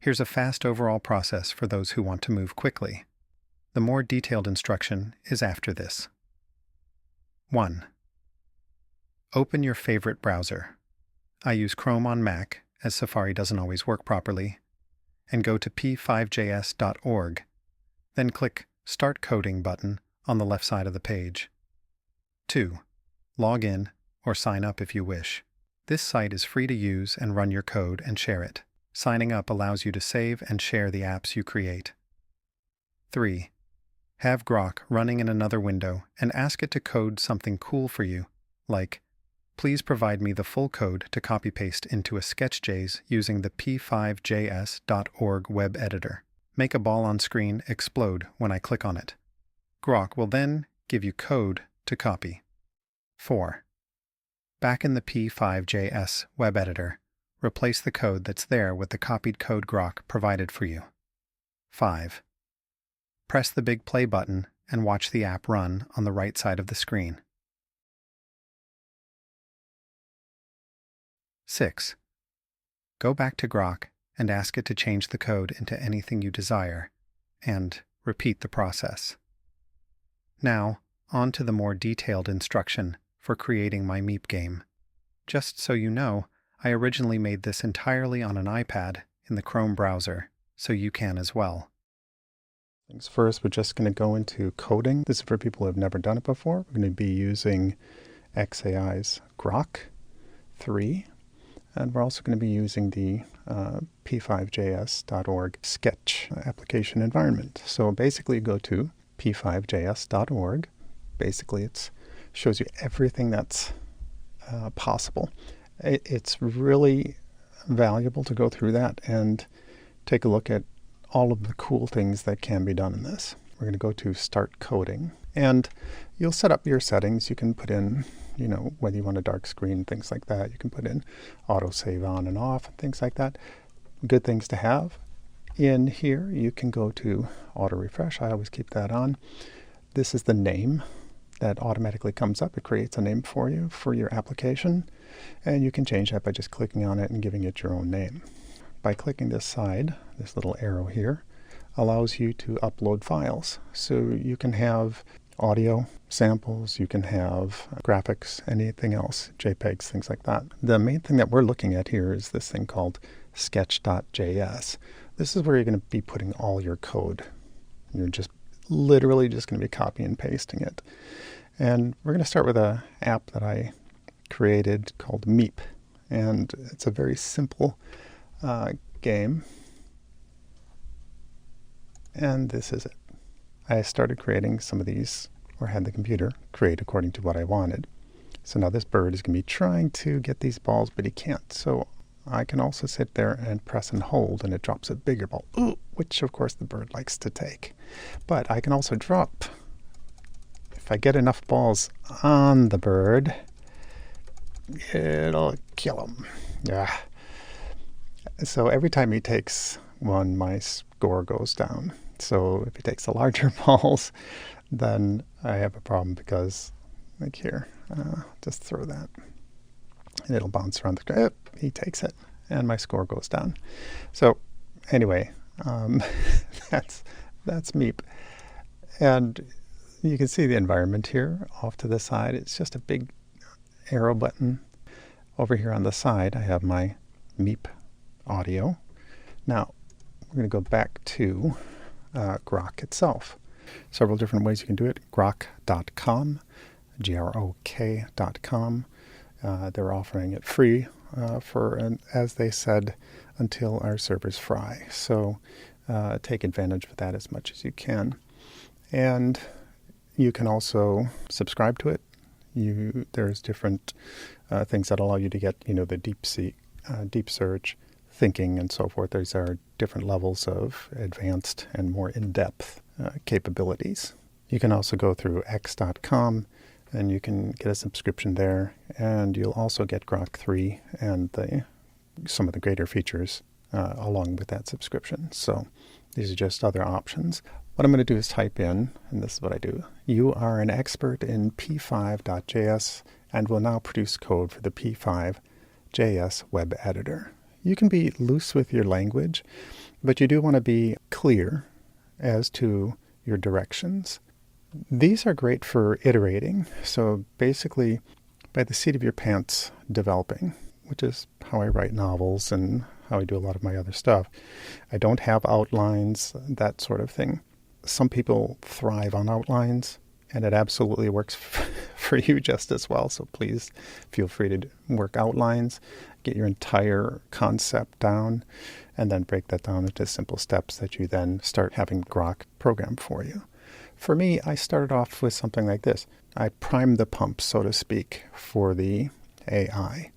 Here's a fast overall process for those who want to move quickly. The more detailed instruction is after this. 1. Open your favorite browser. I use Chrome on Mac, as Safari doesn't always work properly, and go to p5js.org. Then click Start Coding button on the left side of the page. 2. Log in or sign up if you wish. This site is free to use and run your code and share it. Signing up allows you to save and share the apps you create. 3. Have Grok running in another window and ask it to code something cool for you, like, please provide me the full code to copy-paste into a sketch.js using the p5js.org web editor. Make a ball on screen explode when I click on it. Grok will then give you code to copy. 4. Back in the p5js web editor, replace the code that's there with the copied code Grok provided for you. 5. Press the big play button and watch the app run on the right side of the screen. 6. Go back to Grok and ask it to change the code into anything you desire, and repeat the process. Now, on to the more detailed instruction for creating my Meep game. Just so you know, I originally made this entirely on an iPad in the Chrome browser, so you can as well. Things first, we're just going to go into coding. This is for people who have never done it before. We're going to be using XAI's Grok 3. And we're also going to be using the p5js.org sketch application environment. So basically go to p5js.org. Basically it shows you everything that's possible. It's really valuable to go through that and take a look at all of the cool things that can be done in this. We're going to go to Start Coding. And you'll set up your settings. You can put in, whether you want a dark screen, things like that. You can put in autosave on and off, things like that. Good things to have. In here, you can go to auto refresh. I always keep that on. This is the name that automatically comes up. It creates a name for you for your application. And you can change that by just clicking on it and giving it your own name. By clicking this side, this little arrow here, allows you to upload files. So you can have audio samples, you can have graphics, anything else, JPEGs, things like that. The main thing that we're looking at here is this thing called sketch.js. This is where you're going to be putting all your code. You're just literally just going to be copying and pasting it. And we're going to start with an app that I created called Meep. And it's a very simple game. And this is it. I started creating some of these, or had the computer create according to what I wanted. So now this bird is going to be trying to get these balls, but he can't. So I can also sit there and press and hold, and it drops a bigger ball, which of course the bird likes to take. But I can also drop, if I get enough balls on the bird, it'll kill him. Yeah. So every time he takes one, my score goes down. So if he takes the larger balls, then I have a problem because, like here, just throw that. And it'll bounce around the screen. He takes it, and my score goes down. So anyway, that's Meep. And you can see the environment here off to the side. It's just a big arrow button. Over here on the side, I have my Meep audio. Now, we're going to go back to Grok itself. Several different ways you can do it. Grok.com, Grok.com. They're offering it free as they said, until our servers fry. So take advantage of that as much as you can. And you can also subscribe to it. There's different things that allow you to get, the deep search, thinking, and so forth. These are different levels of advanced and more in-depth capabilities. You can also go through x.com and you can get a subscription there, and you'll also get Grok 3 and some of the greater features along with that subscription. So these are just other options. What I'm going to do is type in, and this is what I do, you are an expert in p5.js and will now produce code for the p5.js web editor. You can be loose with your language, but you do want to be clear as to your directions. These are great for iterating. So basically, by the seat of your pants developing, which is how I write novels and how I do a lot of my other stuff. I don't have outlines, that sort of thing. Some people thrive on outlines, and it absolutely works for you just as well. So please feel free to work outlines, get your entire concept down, and then break that down into simple steps that you then start having Grok program for you. For me, I started off with something like this. I primed the pump, so to speak, for the AI.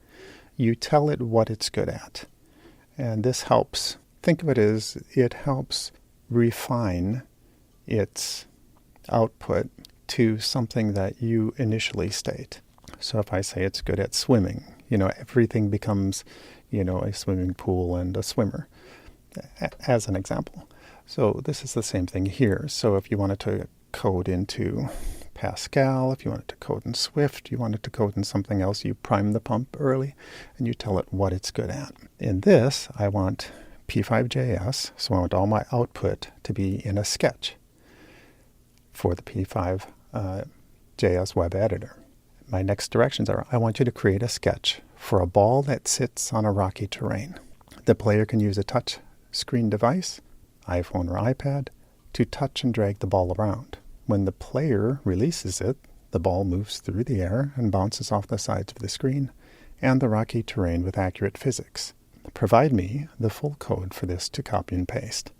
You tell it what it's good at. And this helps, think of it as it helps refine its output to something that you initially state. So if I say it's good at swimming, everything becomes, a swimming pool and a swimmer, as an example. So this is the same thing here. So if you wanted to code into Pascal, if you wanted to code in Swift, you wanted to code in something else, you prime the pump early and you tell it what it's good at. In this, I want p5.js, so I want all my output to be in a sketch for the p5.js web editor. My next directions are, I want you to create a sketch for a ball that sits on a rocky terrain. The player can use a touch screen device, iPhone or iPad, to touch and drag the ball around. When the player releases it, the ball moves through the air and bounces off the sides of the screen and the rocky terrain with accurate physics. Provide me the full code for this to copy and paste.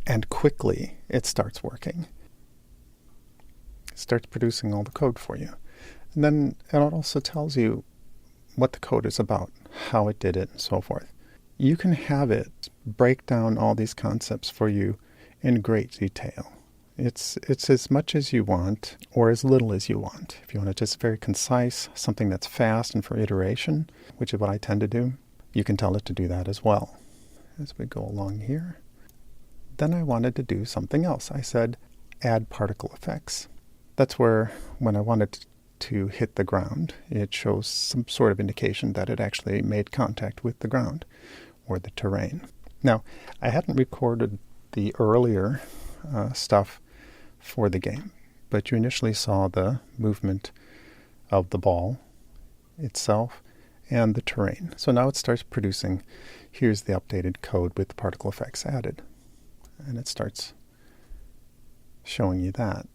And quickly, it starts working. It starts producing all the code for you. And then it also tells you what the code is about, how it did it, and so forth. You can have it break down all these concepts for you in great detail. It's as much as you want or as little as you want. If you want it just very concise, something that's fast and for iteration, which is what I tend to do, you can tell it to do that as well. As we go along here. Then I wanted to do something else. I said, add particle effects. That's where when I wanted to hit the ground, it shows some sort of indication that it actually made contact with the ground or the terrain. Now, I hadn't recorded the earlier stuff for the game, but you initially saw the movement of the ball itself and the terrain. So now it starts producing, here's the updated code with the particle effects added. And it starts showing you that.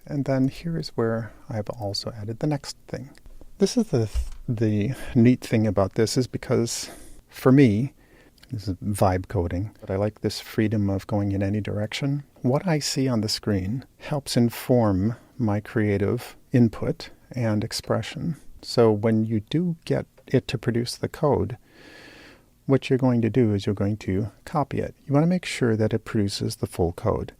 And then here is where I've also added the next thing. This is the neat thing about this is because for me, this is vibe coding, but I like this freedom of going in any direction. What I see on the screen helps inform my creative input and expression. So when you do get it to produce the code, what you're going to do is you're going to copy it. You want to make sure that it produces the full code.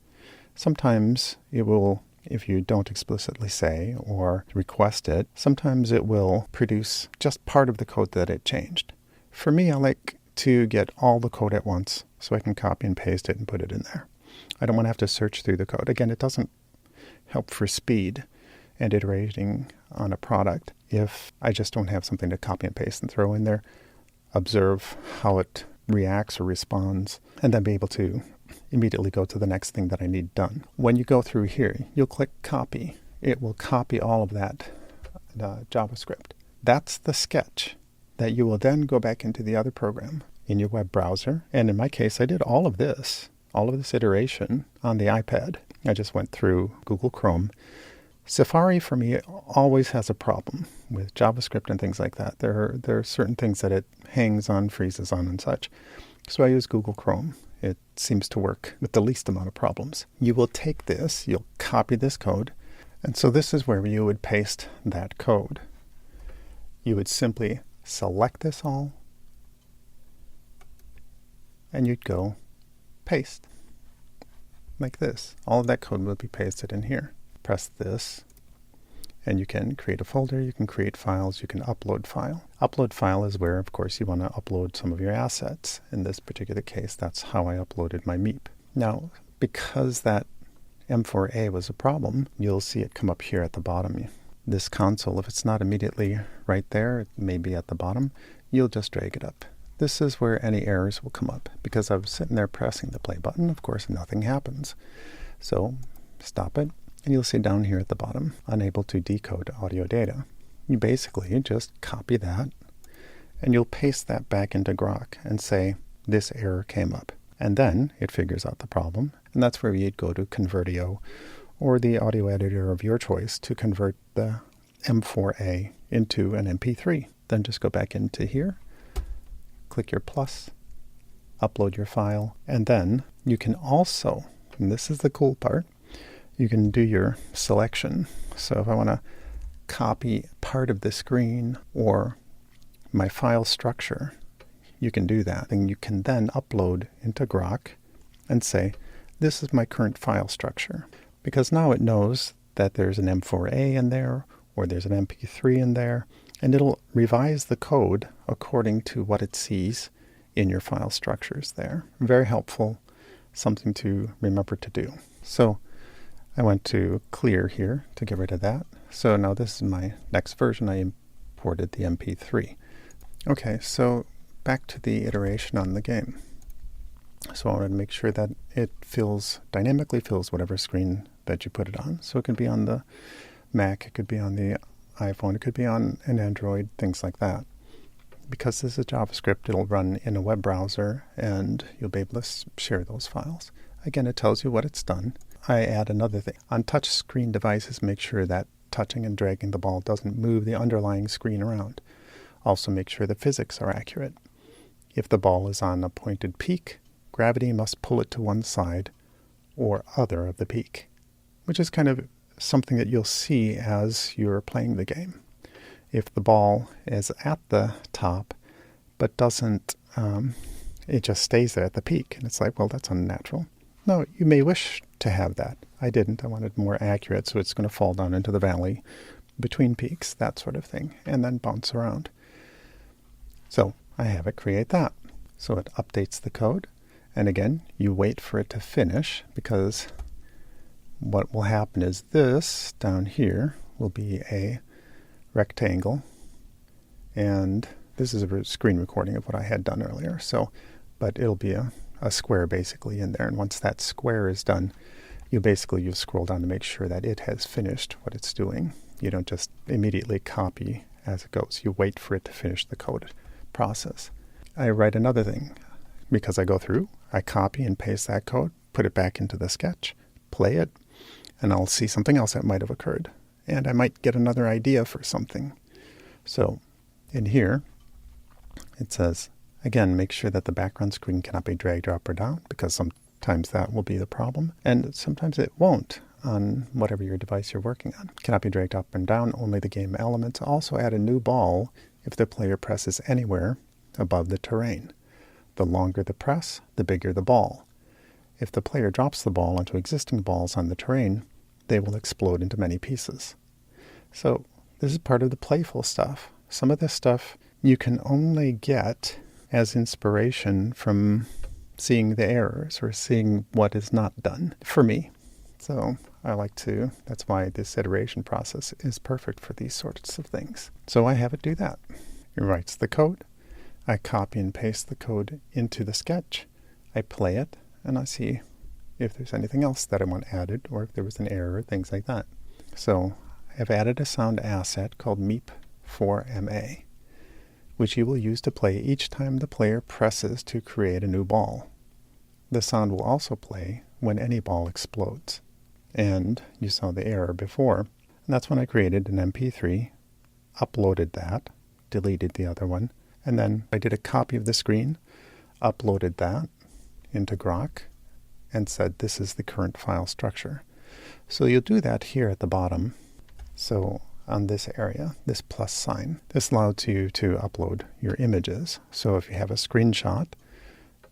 Sometimes it will, if you don't explicitly say or request it, sometimes it will produce just part of the code that it changed. For me, I like to get all the code at once so I can copy and paste it and put it in there. I don't want to have to search through the code. Again, it doesn't help for speed and iterating on a product if I just don't have something to copy and paste and throw in there, observe how it reacts or responds, and then be able to immediately go to the next thing that I need done. When you go through here, you'll click copy. It will copy all of that JavaScript. That's the sketch that you will then go back into the other program in your web browser. And in my case, I did all of this iteration on the iPad. I just went through Google Chrome. Safari, for me, always has a problem with JavaScript and things like that. There are certain things that it hangs on, freezes on, and such. So I use Google Chrome. It seems to work with the least amount of problems. You will take this, you'll copy this code, and so this is where you would paste that code. You would simply select this all, and you'd go paste. Like this. All of that code will be pasted in here. Press this, And you can create a folder, you can create files, you can upload file. Upload file is where, of course, you want to upload some of your assets. In this particular case, that's how I uploaded my Meep. Now, because that M4A was a problem, you'll see it come up here at the bottom. This console, if it's not immediately right there, it may be at the bottom, you'll just drag it up. This is where any errors will come up. Because I was sitting there pressing the play button, of course, nothing happens. So, stop it. And you'll see down here at the bottom, unable to decode audio data. You basically just copy that, and you'll paste that back into Grok and say, this error came up. And then it figures out the problem, and that's where you'd go to Convertio or the audio editor of your choice to convert the M4A into an MP3. Then just go back into here, click your plus, upload your file, and then you can also, and this is the cool part, you can do your selection. So if I want to copy part of the screen or my file structure, you can do that. And you can then upload into Grok and say, this is my current file structure. Because now it knows that there's an M4A in there, or there's an MP3 in there, and it'll revise the code according to what it sees in your file structures there. Very helpful, something to remember to do. So I went to clear here to get rid of that. So now this is my next version. I imported the MP3. Okay, so back to the iteration on the game. So I wanted to make sure that it dynamically fills whatever screen that you put it on. So it could be on the Mac, it could be on the iPhone, it could be on an Android, things like that. Because this is JavaScript, it'll run in a web browser, and you'll be able to share those files. Again, it tells you what it's done. I add another thing. On touch screen devices, make sure that touching and dragging the ball doesn't move the underlying screen around. Also make sure the physics are accurate. If the ball is on a pointed peak, gravity must pull it to one side or other of the peak, which is kind of something that you'll see as you're playing the game. If the ball is at the top but doesn't, it just stays there at the peak, and it's like, well, that's unnatural. No, you may wish to have that. I didn't. I wanted more accurate, so it's going to fall down into the valley between peaks, that sort of thing, and then bounce around. So I have it create that. So it updates the code, and again, you wait for it to finish, because what will happen is this down here will be a rectangle, and this is a screen recording of what I had done earlier. So, but it'll be a square basically in there, and once that square is done, you scroll down to make sure that it has finished what it's doing. You don't just immediately copy as it goes. You wait for it to finish the code process. I write another thing. Because I go through, I copy and paste that code, put it back into the sketch, play it, and I'll see something else that might have occurred. And I might get another idea for something. So in here, it says, again, make sure that the background screen cannot be dragged up or down, because sometimes that will be the problem. And sometimes it won't on whatever your device you're working on. Cannot be dragged up and down, only the game elements. Also add a new ball if the player presses anywhere above the terrain. The longer the press, the bigger the ball. If the player drops the ball onto existing balls on the terrain, they will explode into many pieces. So this is part of the playful stuff. Some of this stuff you can only get as inspiration from seeing the errors or seeing what is not done, for me. So that's why this iteration process is perfect for these sorts of things. So I have it do that. It writes the code. I copy and paste the code into the sketch. I play it, and I see if there's anything else that I want added, or if there was an error, things like that. So I have added a sound asset called Meep 4MA, which you will use to play each time the player presses to create a new ball. The sound will also play when any ball explodes. And you saw the error before, and that's when I created an MP3, uploaded that, deleted the other one, and then I did a copy of the screen, uploaded that into Grok, and said this is the current file structure. So you'll do that here at the bottom. So on this area, this plus sign, this allows you to upload your images. So if you have a screenshot,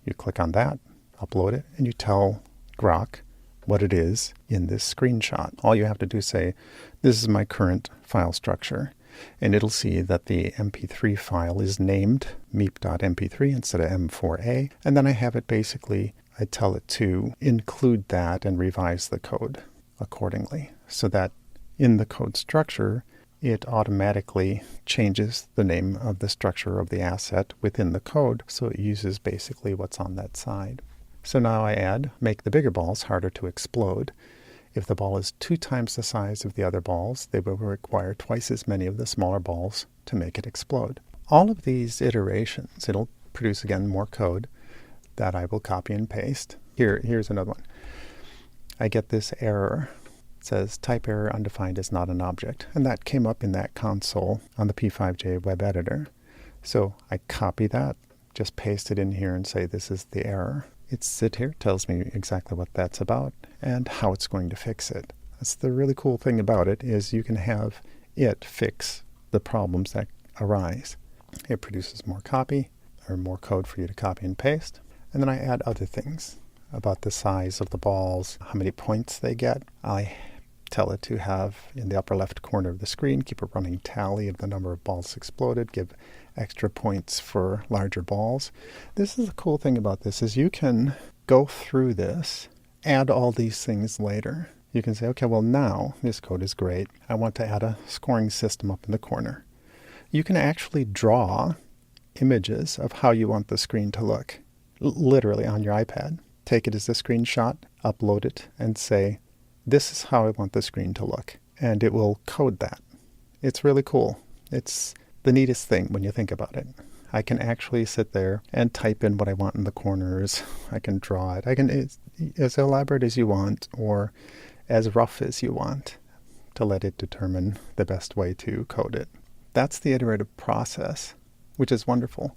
you click on that, upload it, and you tell Grok, what it is in this screenshot. All you have to do is say, this is my current file structure. And it'll see that the MP3 file is named meep.mp3 instead of M4A. And then I have it basically, I tell it to include that and revise the code accordingly, so that in the code structure, it automatically changes the name of the structure of the asset within the code, so it uses basically what's on that side. So now I add, make the bigger balls harder to explode. If the ball is 2 times the size of the other balls, they will require twice as many of the smaller balls to make it explode. All of these iterations, it'll produce again more code that I will copy and paste. Here's another one. I get this error. It says type error undefined is not an object. And that came up in that console on the P5J web editor. So I copy that, just paste it in here and say this is the error. It's here, tells me exactly what that's about and how it's going to fix it. That's the really cool thing about it, is you can have it fix the problems that arise. It produces more copy, or more code for you to copy and paste. And then I add other things about the size of the balls, how many points they get. I tell it to have in the upper left corner of the screen, keep a running tally of the number of balls exploded, give extra points for larger balls. This is the cool thing about this, is you can go through this, add all these things later. You can say, okay, well now this code is great. I want to add a scoring system up in the corner. You can actually draw images of how you want the screen to look, literally on your iPad. Take it as a screenshot, upload it, and say, this is how I want the screen to look. And it will code that. It's really cool. It's the neatest thing when you think about it. I can actually sit there and type in what I want in the corners. I can draw it. It's as elaborate as you want, or as rough as you want, to let it determine the best way to code it. That's the iterative process, which is wonderful.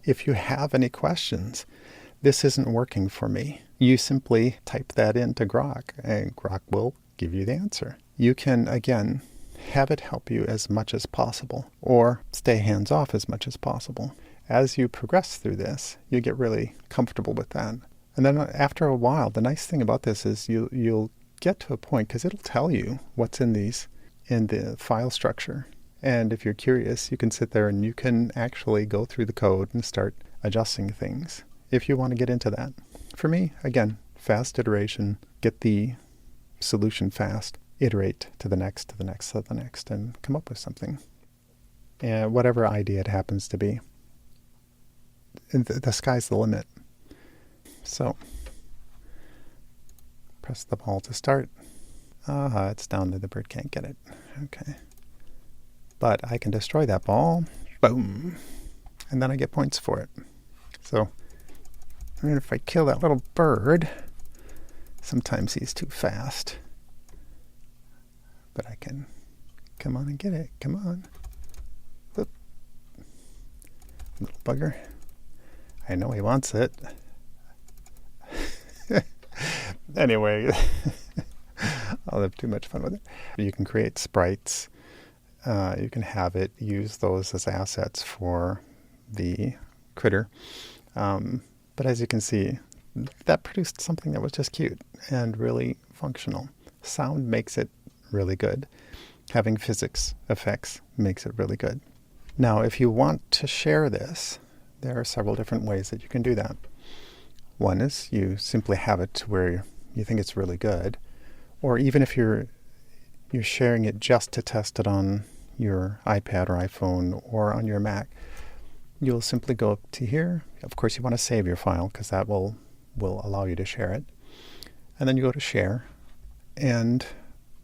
If you have any questions, this isn't working for me, you simply type that into Grok, and Grok will give you the answer. You can, again, have it help you as much as possible, or stay hands-off as much as possible. As you progress through this, you get really comfortable with that. And then after a while, the nice thing about this is you'll get to a point, because it'll tell you what's in the file structure. And if you're curious, you can sit there and you can actually go through the code and start adjusting things if you want to get into that. For me, again, fast iteration, get the solution fast, iterate to the next, to the next, to the next, and come up with something. And whatever idea it happens to be. The sky's the limit. So, press the ball to start. It's down there, the bird can't get it. Okay. But I can destroy that ball. Boom. And then I get points for it. So, and if I kill that little bird, sometimes he's too fast. But I can come on and get it. Come on. Whoop. Little bugger. I know he wants it. Anyway, I'll have too much fun with it. You can create sprites. You can have it use those as assets for the critter. But as you can see, that produced something that was just cute and really functional. Sound makes it really good. Having physics effects makes it really good. Now, if you want to share this, there are several different ways that you can do that. One is you simply have it to where you think it's really good, or even if you're sharing it just to test it on your iPad or iPhone or on your Mac, you'll simply go up to here. Of course, you want to save your file because that will allow you to share it. And then you go to share, and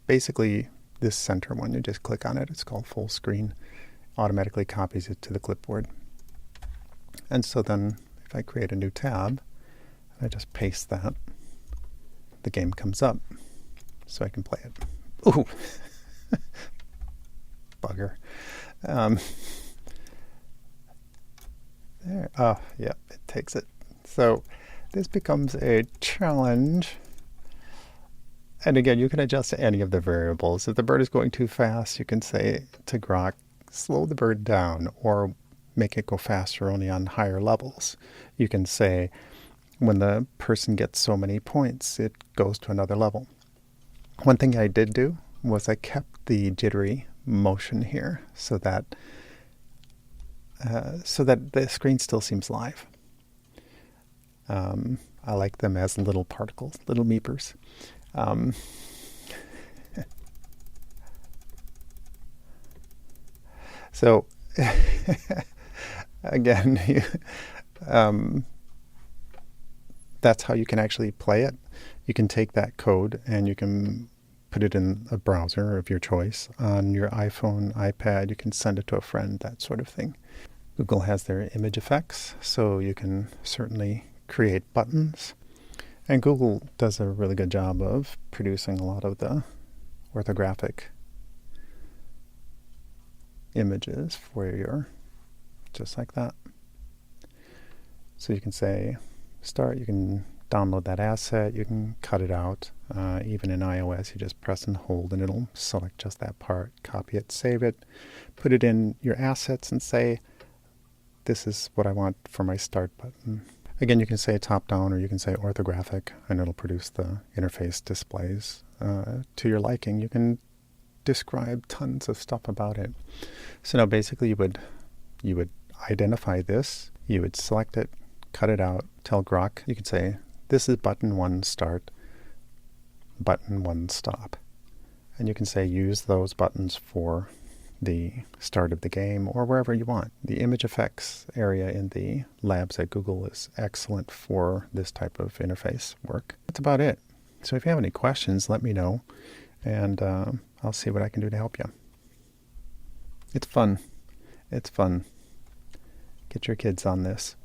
basically this center one, you just click on it. It's called full screen. Automatically copies it to the clipboard. And so then if I create a new tab, I just paste that, the game comes up so I can play it. Ooh, bugger. There. Oh, yeah, it takes it. So this becomes a challenge. And again, you can adjust any of the variables. If the bird is going too fast, you can say to Grok, slow the bird down, or make it go faster only on higher levels. You can say, when the person gets so many points, it goes to another level. One thing I did do was I kept the jittery motion here so that the screen still seems live. I like them as little particles, little meepers. So again, that's how you can actually play it. You can take that code and you can put it in a browser of your choice on your iPhone, iPad. You can send it to a friend, that sort of thing. Google has their image effects, so you can certainly create buttons. And Google does a really good job of producing a lot of the orthographic images for your, just like that. So you can say start, you can download that asset, you can cut it out. Even in iOS, you just press and hold and it'll select just that part, copy it, save it, put it in your assets and say, this is what I want for my start button. Again, you can say top down or you can say orthographic and it'll produce the interface displays to your liking. You can describe tons of stuff about it. So now basically you would identify this, you would select it, cut it out, tell Grok, you could say, this is button 1 start, button 1 stop. And you can say use those buttons for the start of the game or wherever you want. The image effects area in the labs at Google is excellent for this type of interface work. That's about it. So if you have any questions, let me know, and I'll see what I can do to help you. It's fun. It's fun. Get your kids on this.